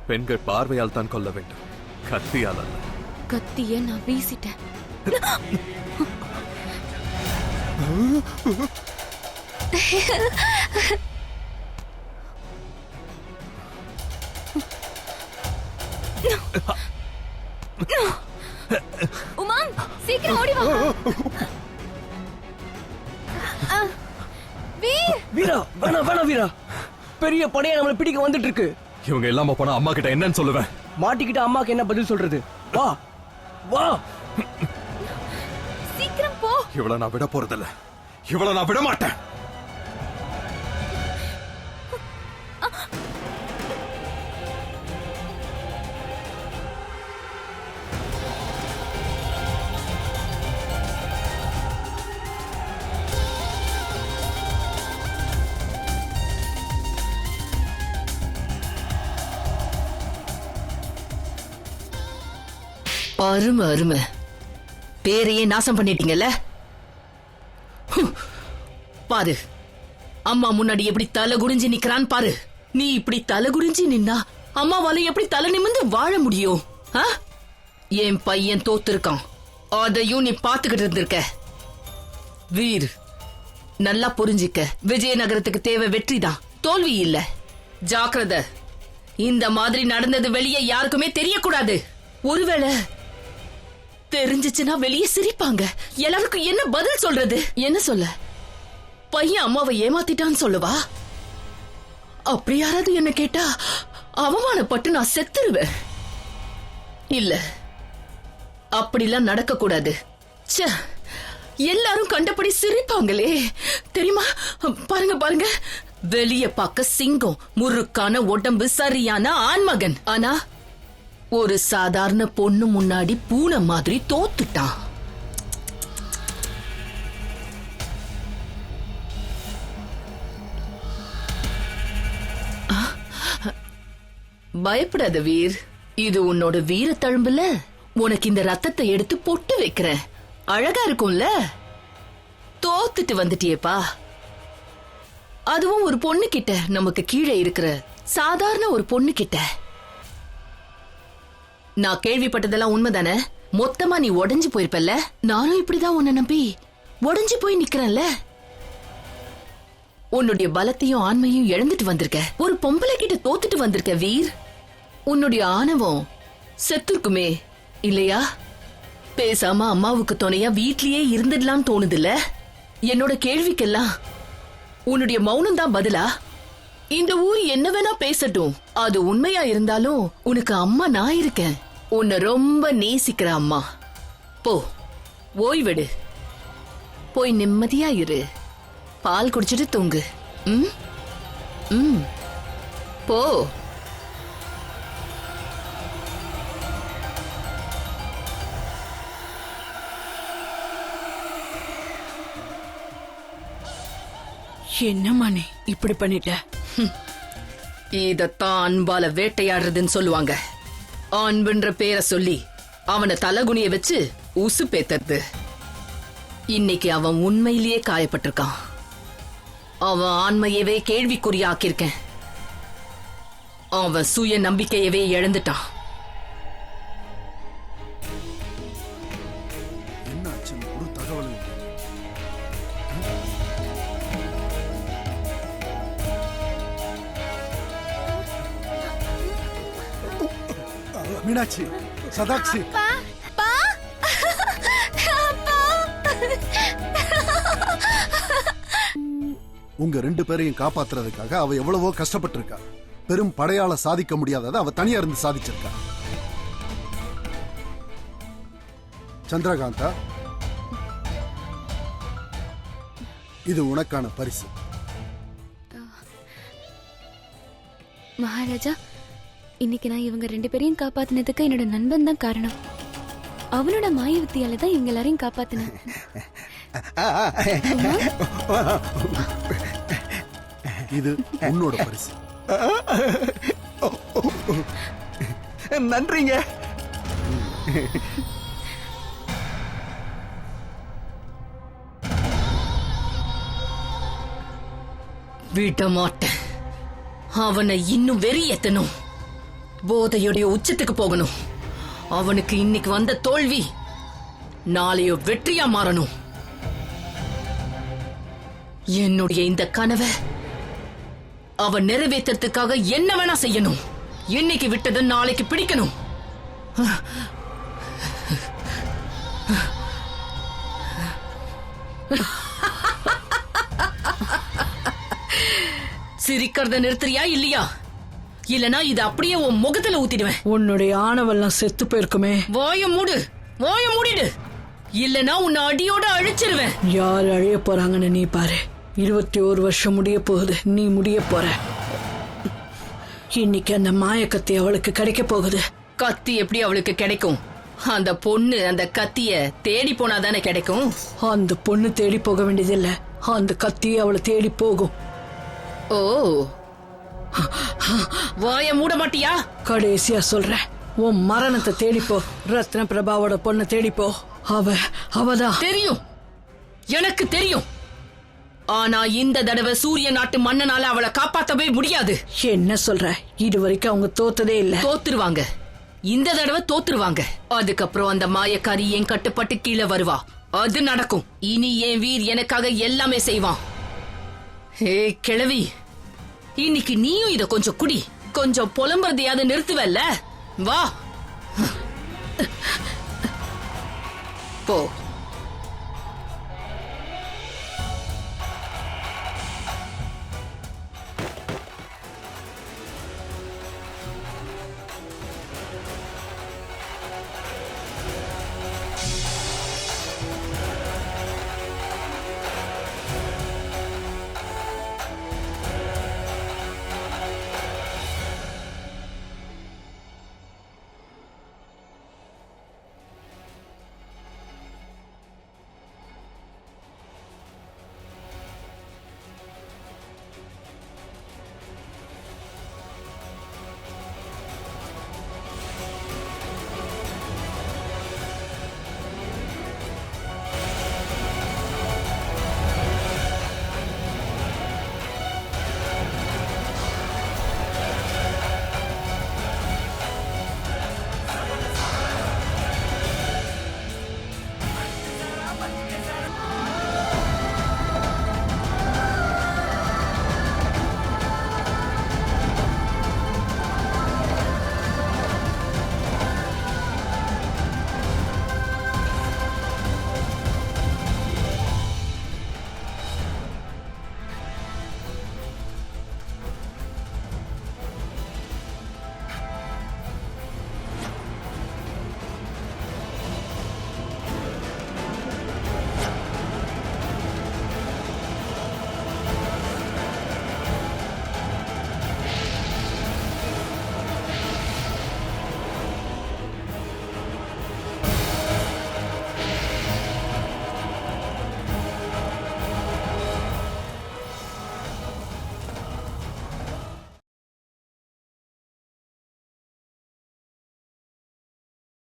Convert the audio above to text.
பெண்கள் பார்வையால் தான் கொல்ல வேண்டும், கத்தியால் அல்ல. கத்திய நான் வீசிட்டேன். உமாங், சீக்கிரம் ஓடி வா. வீரா, வேணா வீரா, பெரிய படையா நம்மளை பிடிக்க வந்துட்டு இருக்கு. இவங்க இல்லாம போனா அம்மா கிட்ட என்னன்னு சொல்லுவேன்? மாட்டிக்கிட்ட அம்மாக்கு என்ன பதில் சொல்றது? வா வா, சீக்கிரம் போ. இவளை நான் விட போறதில்ல, இவளை நான் விட மாட்டேன். அருமை அருமை, பேரையே நாசம் பண்ணிட்டீங்கல்ல. பாரு, அம்மா முன்னாடி எப்படி தலை குடிஞ்சு நிக்கிறான் பாரு. நீ இப்படி தலை குடிஞ்சு நின்னா அம்மாவால எப்படி தலை நிமிர்ந்து வாழ முடியும்? என் பையன் தோத்துருக்கான், அதையும் நீ பாத்துக்கிட்டு இருந்திருக்க. வீர், நல்லா புரிஞ்சிக்க, விஜயநகரத்துக்கு தேவை வெற்றிதான், தோல்வி இல்ல. ஜாக்கிரதை, இந்த மாதிரி நடந்தது வெளியே யாருக்குமே தெரியக்கூடாது. ஒருவேளை தெரிஞ்சிச்சுன்னா வெளியே சிரிப்பாங்க. எல்லாருக்கும் என்ன பதில் சொல்றது? என்ன சொல்ல? பையன் அம்மாவை ஏமாத்திட்டான்னு சொல்லவா? அப்படி யாராவது என்ன கேட்டா அவமானப்பட்டு நான் செத்துருவேன். இல்ல, அப்படிலாம் நடக்க கூடாது. எல்லாரும் கண்டபடி சிரிப்பாங்களே தெரியுமா? பாருங்க பாருங்க, வெளிய பார்க்க சிங்கம், முறுக்கான உடம்பு, சரியான ஆண்மகன். ஆனா ஒரு சாதாரண பொண்ணு முன்னாடி பூனை மாதிரி தோத்துட்டான். பயப்படாத வீர், இது உன்னோட வீர தழும்புல. உனக்கு இந்த ரத்தத்தை எடுத்து பொட்டு வைக்கிறேன், அழகா இருக்கும்ல. தோத்துட்டு வந்துட்டியேப்பா, அதுவும் ஒரு பொண்ணு கிட்ட, நமக்கு கீழே இருக்கிற சாதாரண ஒரு பொண்ணு கிட்ட. நான் கேள்விப்பட்டதெல்லாம் உண்மைதானே? மொத்தமா நீ உடைஞ்சு போயிருப்பல்ல. நானும் இப்படிதான் உன்னை நம்பி உடைஞ்சு போய் நிக்கிறேன்ல. உன்னுடைய பலத்தையும் ஆண்மையும் இழந்துட்டு வந்திருக்க, ஒரு பொம்பளை கிட்ட தோத்துட்டு வந்திருக்க வீர். உன்னுடைய ஆணவம் செத்துருக்குமே இல்லையா? பேசாம அம்மாவுக்கு துணையா வீட்லயே இருந்துடலாம் தோணுதுல்ல. என்னோட கேள்விக்கெல்லாம் உன்னுடைய மௌனம் தான் பதிலா? இந்த ஊர் என்ன வேணா பேசட்டும், அது உண்மையா இருந்தாலும் உனக்கு அம்மா நான் இருக்கேன். உன்னை ரொம்ப நேசிக்கிற அம்மா. போ, ஓய்வெடு, போய் நிம்மதியா இரு, பால் குடிச்சிட்டு தூங்கு. போ. என்னம்மா நீ இப்படி பண்ணிட்ட? இதத்தான் அன்பால வேட்டையாடுறதுன்னு சொல்லுவாங்க. அன்புன்ற பேரை சொல்லி அவனை தலகுனிய வச்சு உசு பேத்தது. இன்னைக்கு அவன் உண்மையிலேயே காயப்பட்டிருக்கான். அவன் ஆண்மையவே கேள்விக்குறியாக்கியிருக்கேன். அவன் சுய நம்பிக்கையவே இழந்துட்டான். என்னாச்சுன்னு ஒரு தகவல் இல்லை. மீனாட்சி, சதாக்ஷி, உங்க 2 பேரையும் காப்பாத்துறதுக்காக அவ எவ்வளவோ கஷ்டப்பட்டு இருக்கா. பெரும் படையால சாதிக்க முடியாததை அவ தனியா இருந்து சாதிச்சிருக்கா. சந்திரகாந்தா, இது உனக்கான பரிசு. மகாராஜா, இன்னைக்கு நான் இவங்க 2 பேரையும் காப்பாத்தினதுக்கு என்னோட நண்பன் தான் காரணம். அவனோட மாயவித்தியால தான் இவங்க எல்லாரையும் காப்பாத்தினேன். இது உன்னோட பரிசு. நன்றிங்க. விட மாட்டேன். அவனை இன்னும் வெறியேத்தணும். போதையுடைய உச்சத்துக்கு போகணும். அவனுக்கு இன்னைக்கு வந்த தோல்வி நாளையோ வெற்றியா மாறணும். என்னுடைய இந்த கனவை அவன் நிறைவேற்றத்துக்காக என்ன வேணா செய்யணும். இன்னைக்கு விட்டது நாளைக்கு பிடிக்கணும். சிரிக்கிறத நிறுத்துறியா இல்லையா? இல்லனா இது அப்படியே உன் முகத்துல ஊத்திடுவேன். உன்னுடைய ஆணவெல்லாம் செத்து போயிருக்குமே. வாய மூடு, வாய மூடிடு. இல்லனா உன்னை அடியோட அழிச்சிருவேன். யார் அழிய போறாங்கன்னு நீ பாரு. 21 வருஷம் முடிய போகுது. நீ முடிய போற. இன்னைக்கு அந்த மாயக்கத்தி அவளுக்கு கிடைக்க போகுது. கத்தி எப்படி அவளுக்கு கிடைக்கும்? அந்த பொண்ணு அந்த கத்திய தேடி போனாதானே கிடைக்கும். அந்த பொண்ணு தேடி போக வேண்டியதில்ல. அந்த கத்தி அவளை தேடி போகும். ஓ, வாய மூட மாட்டியா? கடைசியா சொல்றேன், உன் மரணத்தை தேடிப்போ. ரத்ன பிரபாவோட பொண்ணை தேடிப்போ. அவதான். தெரியும், எனக்கு தெரியும். ஆனா இந்த தடவை சூரிய நாட்டு மன்னனால அவளை காப்பாத்தவே முடியாது. என்ன சொல்ற? இது வரைக்கும் அவங்க தோத்ததே இல்ல. தோத்துருவாங்க. இந்த தடவை தோத்துருவாங்க. அதுக்கப்புறம் அந்த மாயக்காரி என் கட்டுப்பட்டு கீழே வருவா. அது நடக்கும். இனி என் வீர் எனக்காக எல்லாமே செய்வான். ஹே கிழவி, இன்னைக்கு நீயும் இத கொஞ்சம் குடி. கொஞ்சம் புலம்புறதையாவது நிறுத்துவல்ல? வா போ.